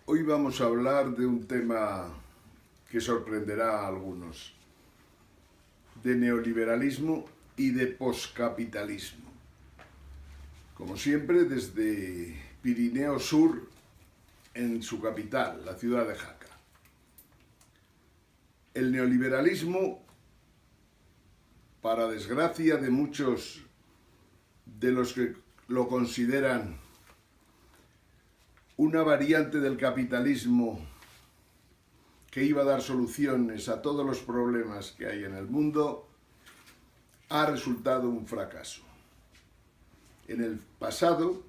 Hoy vamos a hablar de un tema que sorprenderá a algunos, de neoliberalismo y de poscapitalismo. Como siempre, desde Pirineo Sur, en su capital, la ciudad de Jaca. El neoliberalismo, para desgracia de muchos de los que lo consideran una variante del capitalismo que iba a dar soluciones a todos los problemas que hay en el mundo, ha resultado un fracaso. En el pasado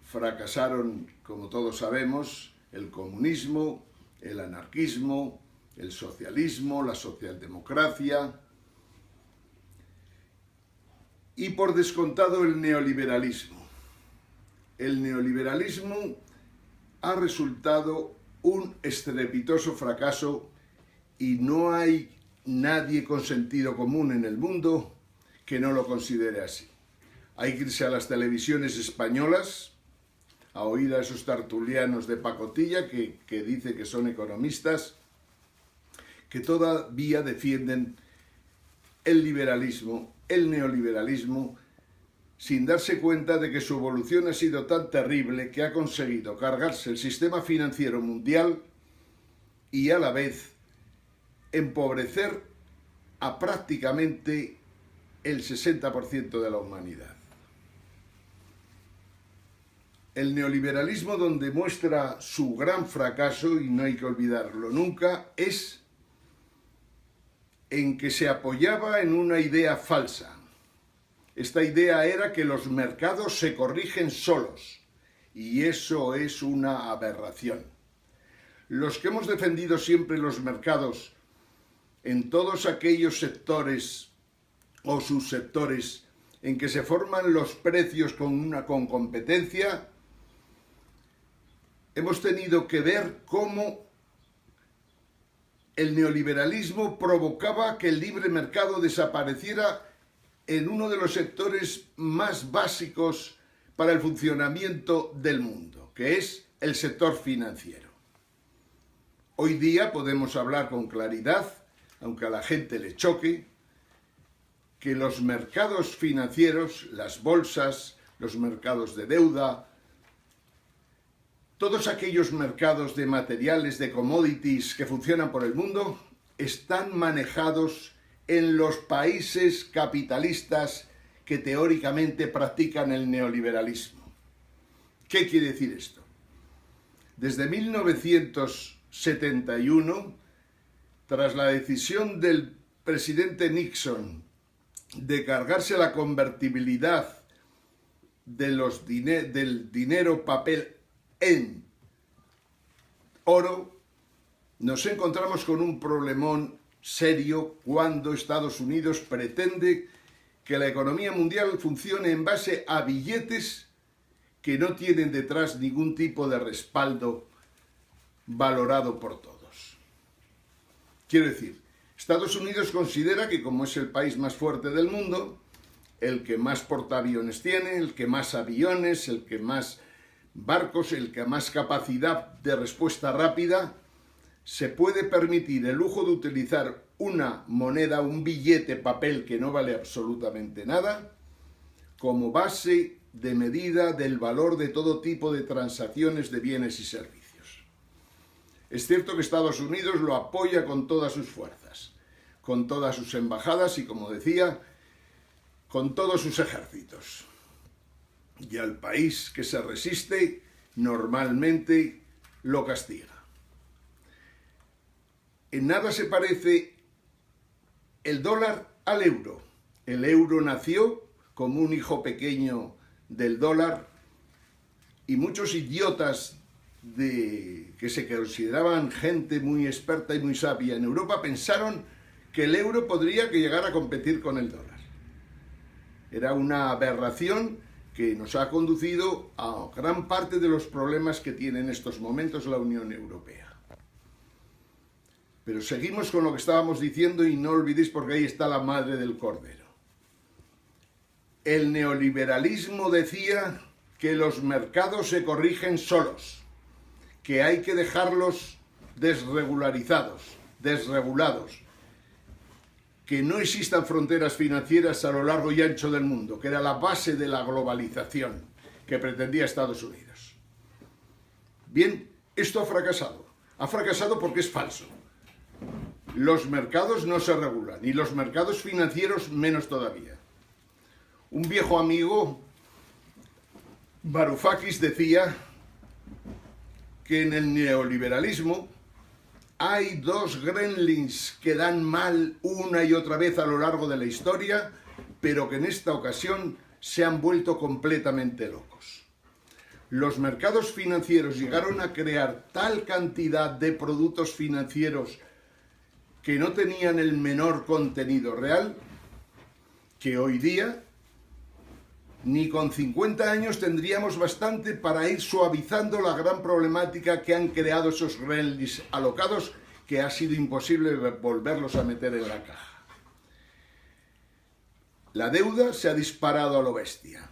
fracasaron, como todos sabemos, el comunismo, el anarquismo, el socialismo, la socialdemocracia y, por descontado, el neoliberalismo. El neoliberalismo ha resultado un estrepitoso fracaso y no hay nadie con sentido común en el mundo que no lo considere así. Hay que irse a las televisiones españolas a oír a esos tertulianos de pacotilla que dice que son economistas, que todavía defienden el liberalismo, el neoliberalismo, sin darse cuenta de que su evolución ha sido tan terrible que ha conseguido cargarse el sistema financiero mundial y a la vez empobrecer a prácticamente el 60% de la humanidad. El neoliberalismo, donde muestra su gran fracaso, y no hay que olvidarlo nunca, es en que se apoyaba en una idea falsa. Esta idea era que los mercados se corrigen solos, y eso es una aberración. Los que hemos defendido siempre los mercados en todos aquellos sectores o subsectores en que se forman los precios con competencia, hemos tenido que ver cómo el neoliberalismo provocaba que el libre mercado desapareciera en uno de los sectores más básicos para el funcionamiento del mundo, que es el sector financiero. Hoy día podemos hablar con claridad, aunque a la gente le choque, que los mercados financieros, las bolsas, los mercados de deuda, todos aquellos mercados de materiales, de commodities que funcionan por el mundo, están manejados en los países capitalistas que teóricamente practican el neoliberalismo. ¿Qué quiere decir esto? Desde 1971, tras la decisión del presidente Nixon de cargarse la convertibilidad de del dinero papel en oro, nos encontramos con un problemón serio cuando Estados Unidos pretende que la economía mundial funcione en base a billetes que no tienen detrás ningún tipo de respaldo valorado por todos. Quiero decir, Estados Unidos considera que, como es el país más fuerte del mundo, el que más portaaviones tiene, el que más aviones, el que más barcos, el que más capacidad de respuesta rápida, se puede permitir el lujo de utilizar una moneda, un billete papel que no vale absolutamente nada, como base de medida del valor de todo tipo de transacciones de bienes y servicios. Es cierto que Estados Unidos lo apoya con todas sus fuerzas, con todas sus embajadas y, como decía, con todos sus ejércitos. Y al país que se resiste, normalmente lo castiga. En nada se parece el dólar al euro. El euro nació como un hijo pequeño del dólar y muchos idiotas que se consideraban gente muy experta y muy sabia en Europa pensaron que el euro podría llegar a competir con el dólar. Era una aberración que nos ha conducido a gran parte de los problemas que tiene en estos momentos la Unión Europea. Pero seguimos con lo que estábamos diciendo y no olvidéis, porque ahí está la madre del cordero. El neoliberalismo decía que los mercados se corrigen solos, que hay que dejarlos desregularizados, desregulados, que no existan fronteras financieras a lo largo y ancho del mundo, que era la base de la globalización que pretendía Estados Unidos. Bien, esto ha fracasado. Ha fracasado porque es falso. Los mercados no se regulan, y los mercados financieros menos todavía. Un viejo amigo, Varoufakis, decía que en el neoliberalismo hay dos gremlins que dan mal una y otra vez a lo largo de la historia, pero que en esta ocasión se han vuelto completamente locos. Los mercados financieros llegaron a crear tal cantidad de productos financieros que no tenían el menor contenido real, que hoy día ni con 50 años tendríamos bastante para ir suavizando la gran problemática que han creado esos gremlins alocados, que ha sido imposible volverlos a meter en la caja. La deuda se ha disparado a lo bestia,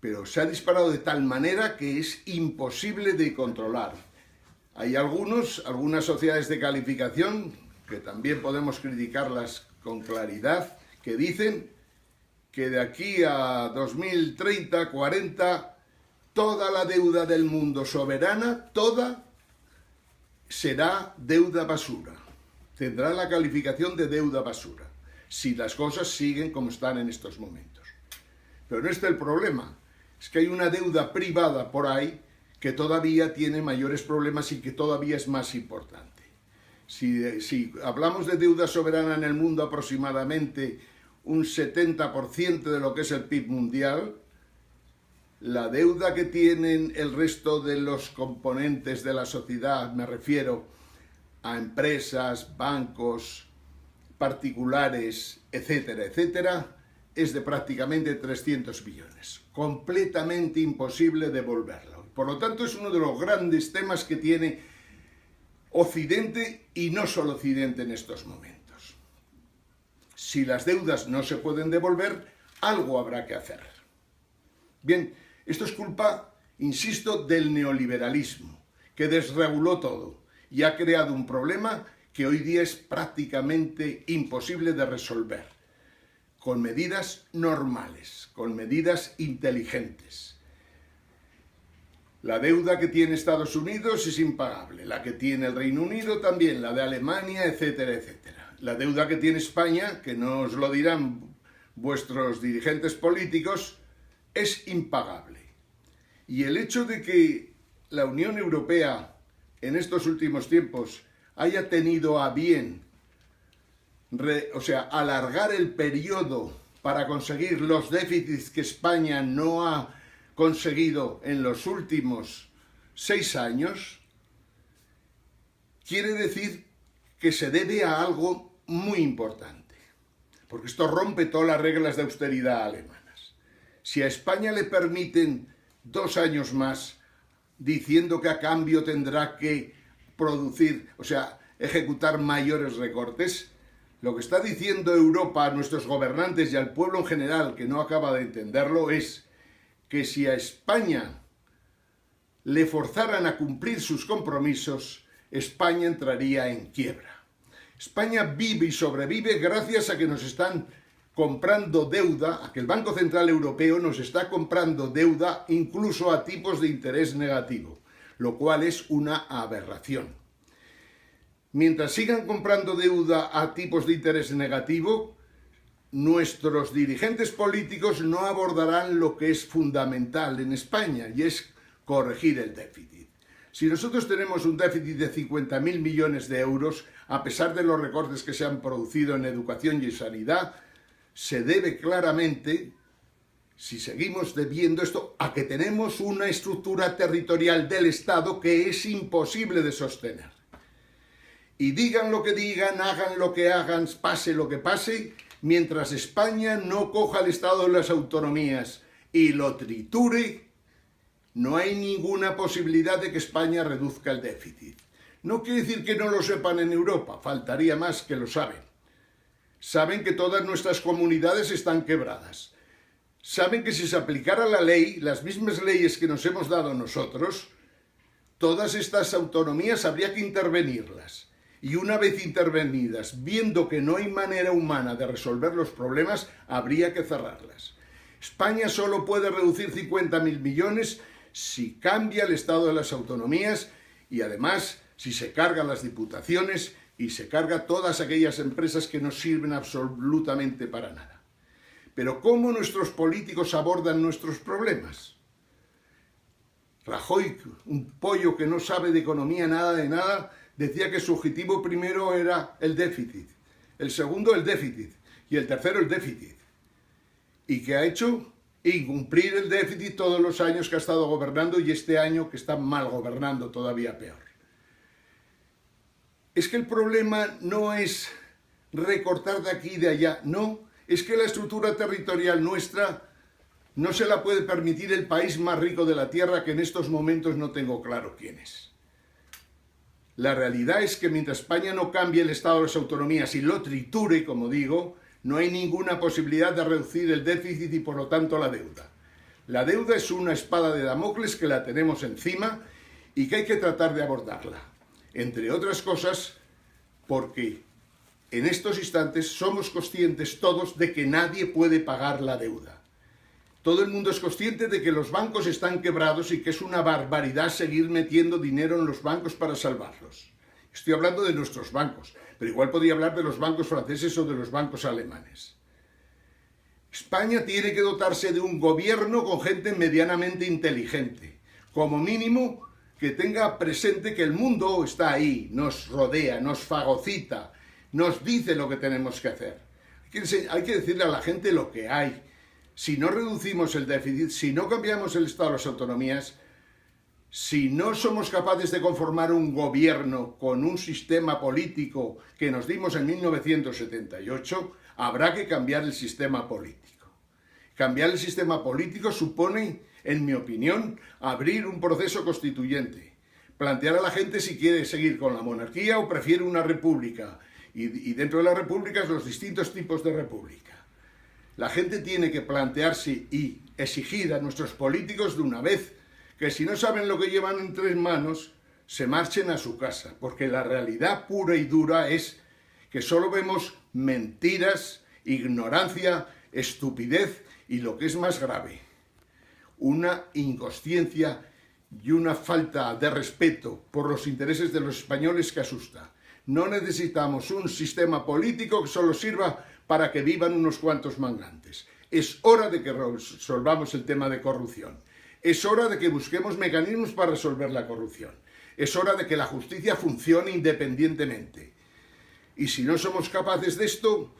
pero se ha disparado de tal manera que es imposible de controlar. Hay algunas sociedades de calificación, que también podemos criticarlas con claridad, que dicen que de aquí a 2030, 40, toda la deuda del mundo soberana, toda, será deuda basura. Tendrá la calificación de deuda basura, si las cosas siguen como están en estos momentos. Pero no está el problema, es que hay una deuda privada por ahí que todavía tiene mayores problemas y que todavía es más importante. Si hablamos de deuda soberana en el mundo, aproximadamente un 70% de lo que es el PIB mundial, la deuda que tienen el resto de los componentes de la sociedad, me refiero a empresas, bancos, particulares, etcétera, etcétera, es de prácticamente 300 billones. Completamente imposible devolverlo. Por lo tanto, es uno de los grandes temas que tiene Occidente, y no solo Occidente en estos momentos. Si las deudas no se pueden devolver, algo habrá que hacer. Bien, esto es culpa, insisto, del neoliberalismo, que desreguló todo y ha creado un problema que hoy día es prácticamente imposible de resolver, con medidas normales, con medidas inteligentes. La deuda que tiene Estados Unidos es impagable, la que tiene el Reino Unido también, la de Alemania, etcétera, etcétera. La deuda que tiene España, que no os lo dirán vuestros dirigentes políticos, es impagable. Y el hecho de que la Unión Europea en estos últimos tiempos haya tenido a bien, alargar el periodo para conseguir los déficits que España no ha conseguido en los últimos 6 años, quiere decir que se debe a algo muy importante, porque esto rompe todas las reglas de austeridad alemanas. Si a España le permiten 2 años más, diciendo que a cambio tendrá que ejecutar mayores recortes, lo que está diciendo Europa a nuestros gobernantes y al pueblo en general, que no acaba de entenderlo, es que si a España le forzaran a cumplir sus compromisos, España entraría en quiebra. España vive y sobrevive gracias a que nos están comprando deuda, a que el Banco Central Europeo nos está comprando deuda incluso a tipos de interés negativo, lo cual es una aberración. Mientras sigan comprando deuda a tipos de interés negativo, nuestros dirigentes políticos no abordarán lo que es fundamental en España, y es corregir el déficit. Si nosotros tenemos un déficit de 50.000 millones de euros, a pesar de los recortes que se han producido en educación y en sanidad, se debe claramente, si seguimos debiendo esto, a que tenemos una estructura territorial del Estado que es imposible de sostener. Y digan lo que digan, hagan lo que hagan, pase lo que pase, mientras España no coja el Estado de las autonomías y lo triture, no hay ninguna posibilidad de que España reduzca el déficit. No quiere decir que no lo sepan en Europa, faltaría más, que lo saben. Saben que todas nuestras comunidades están quebradas. Saben que si se aplicara la ley, las mismas leyes que nos hemos dado nosotros, todas estas autonomías habría que intervenirlas. Y una vez intervenidas, viendo que no hay manera humana de resolver los problemas, habría que cerrarlas. España solo puede reducir 50.000 millones si cambia el estado de las autonomías y además si se cargan las diputaciones y se carga todas aquellas empresas que no sirven absolutamente para nada. Pero ¿cómo nuestros políticos abordan nuestros problemas? Rajoy, un pollo que no sabe de economía nada de nada, decía que su objetivo primero era el déficit, el segundo el déficit y el tercero el déficit. ¿Y qué ha hecho? Incumplir el déficit todos los años que ha estado gobernando y este año que está mal gobernando todavía peor. Es que el problema no es recortar de aquí y de allá, no, es que la estructura territorial nuestra no se la puede permitir el país más rico de la tierra, que en estos momentos no tengo claro quién es. La realidad es que mientras España no cambie el estado de las autonomías y lo triture, como digo, no hay ninguna posibilidad de reducir el déficit y por lo tanto la deuda. La deuda es una espada de Damocles que la tenemos encima y que hay que tratar de abordarla. Entre otras cosas, porque en estos instantes somos conscientes todos de que nadie puede pagar la deuda. Todo el mundo es consciente de que los bancos están quebrados y que es una barbaridad seguir metiendo dinero en los bancos para salvarlos. Estoy hablando de nuestros bancos, pero igual podría hablar de los bancos franceses o de los bancos alemanes. España tiene que dotarse de un gobierno con gente medianamente inteligente. Como mínimo, que tenga presente que el mundo está ahí, nos rodea, nos fagocita, nos dice lo que tenemos que hacer. Hay que decirle a la gente lo que hay. Si no reducimos el déficit, si no cambiamos el estado de las autonomías, si no somos capaces de conformar un gobierno con un sistema político que nos dimos en 1978, habrá que cambiar el sistema político. Cambiar el sistema político supone, en mi opinión, abrir un proceso constituyente, plantear a la gente si quiere seguir con la monarquía o prefiere una república, y dentro de las repúblicas los distintos tipos de república. La gente tiene que plantearse y exigir a nuestros políticos de una vez que si no saben lo que llevan entre manos, se marchen a su casa, porque la realidad pura y dura es que solo vemos mentiras, ignorancia, estupidez y lo que es más grave, una inconsciencia y una falta de respeto por los intereses de los españoles que asusta. No necesitamos un sistema político que solo sirva para que vivan unos cuantos mangantes. Es hora de que resolvamos el tema de corrupción. Es hora de que busquemos mecanismos para resolver la corrupción. Es hora de que la justicia funcione independientemente. Y si no somos capaces de esto,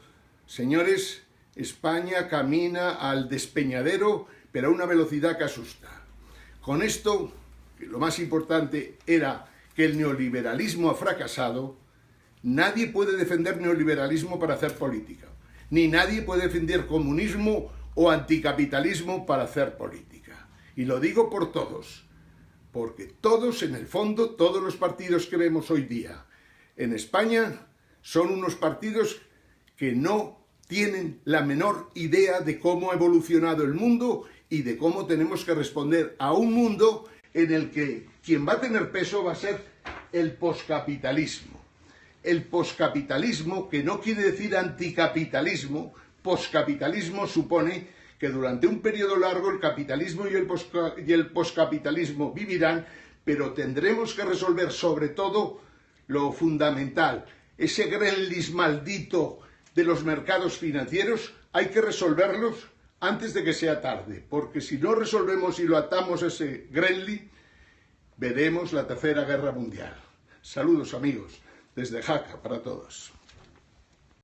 señores, España camina al despeñadero, pero a una velocidad que asusta. Con esto, lo más importante era que el neoliberalismo ha fracasado. Nadie puede defender neoliberalismo para hacer política, ni nadie puede defender comunismo o anticapitalismo para hacer política. Y lo digo por todos, porque todos, en el fondo, todos los partidos que vemos hoy día en España son unos partidos que no tienen la menor idea de cómo ha evolucionado el mundo y de cómo tenemos que responder a un mundo en el que quien va a tener peso va a ser el poscapitalismo. El poscapitalismo, que no quiere decir anticapitalismo, poscapitalismo supone que durante un periodo largo el capitalismo y el poscapitalismo vivirán, pero tendremos que resolver sobre todo lo fundamental, ese gremlin maldito de los mercados financieros, hay que resolverlos antes de que sea tarde, porque si no resolvemos y lo atamos a ese gremlin, veremos la Tercera Guerra Mundial. Saludos amigos, desde Jaca para todos.